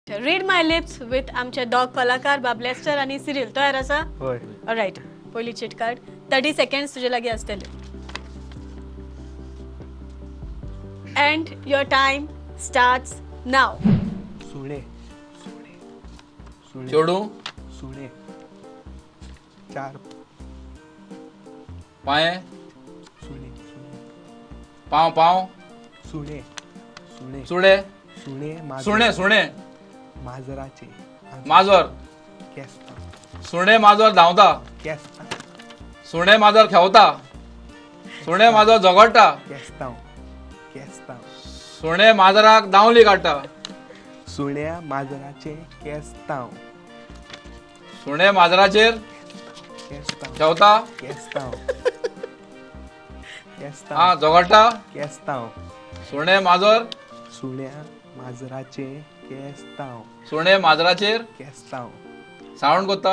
Read my lips with आमचे dog कलाकार बाबलेस्टर आणि सिरिल तयार आसा होय ऑलराइट पयली चीट कार्ड 30 सेकंड्स तुजे लागीं आसतले end your time starts now सुणे सुणे चेडू सुणे चार पाय सुणे सुणे पाव पाव सुणे सुणे सुडे सुणे सुणे सुणे माजराचे माजर केस्ता सुणे माजर धांवता केस्ता सुणे माजर खेवता सुणे माजर झगडटा केस्तांव केस्तांव सुणे माजराक धांवली काडटा सुण्या माजराचे केस्तांव सुणे माजराचेर केस्तांव खेवता केस्तांव केस्तांव हा झगडटा केस्तांव सुणे माजर सुण्या माजराचे केस्तांव सुणे माजराचेर केस्तांव सावंड कोत्ता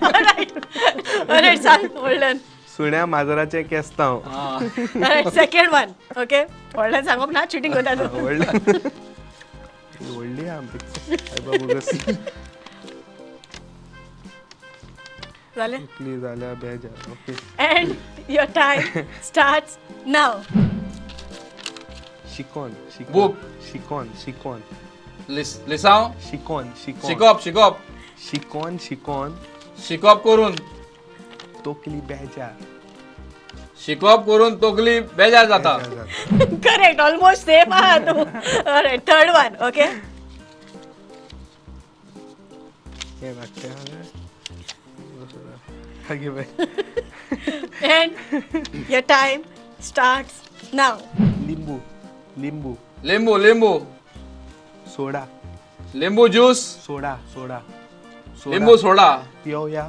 ऑलराइट सांग व्हडल्यान सुण्या माजराचे केस्तांव ऑलराइट सेकंड वन ओके व्हडल्यान सांगप ना चिटिंग करता तूं व्हडली आमची जालें इतली जाल्या बेजार okay end your time starts now शिकोन शिकोन Book. शिकोन शिकोन लिसांव शिकोन शिकोन शिकप शिकप शिकोन शिकोन शिकप करून तोकली बेजार शिकप करून तोकली बेजार जाता बेजार जाता. करेक्ट ऑलमोस्ट सेम आहा तू ऑलराइट थर्ड वन ओके हे वाटते हागे बाय and your time starts now लिंबू लिंबू लिंबू लिंबू सोडा लिंबू ज्यूस सोडा सोडा लिंबू सोडा पिवया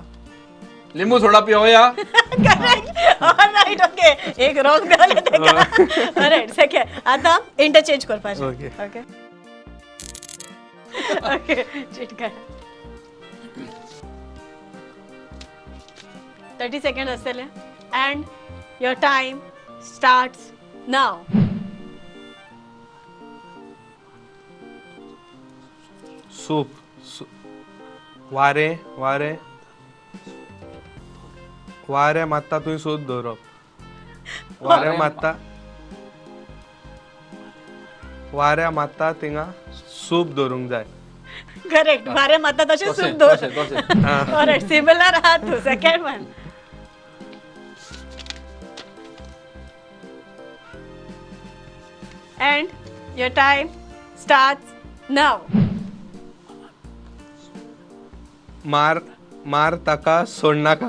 लिंबू सोडा पिवया करेक्ट ऑलराइट ओके एक रॉंग झाले तेका ऑलराइट सेकंड आता इंटरचेंज करपाचें Okay. ओके ओके चीट कर 30 सेकंड आसतले end your time starts now soup वारे वारे वारे मात्ता तुवें सोद दवरप वारे मात्ता वाऱ्या मात्ता थिंगा सूप दवरूंक जाय करेक्ट बारे माता तशें तशें सुद्धा तशें तशें ऑलराइट सिमिलर आहा तू second one and your time starts now मार मार ताका सोड नाका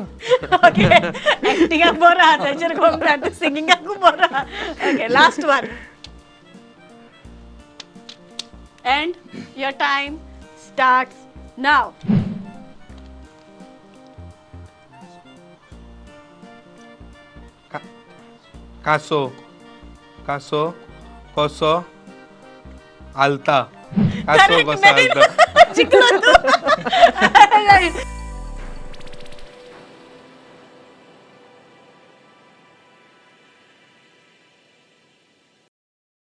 ओके एक्टिंगाक बरो आहा तेचेर खूब जाता सिंगिंगाक खूब बरो आहा okay last one and your time starts now कासो कासो कसो आलता कासो कसो आलता शिकलो तू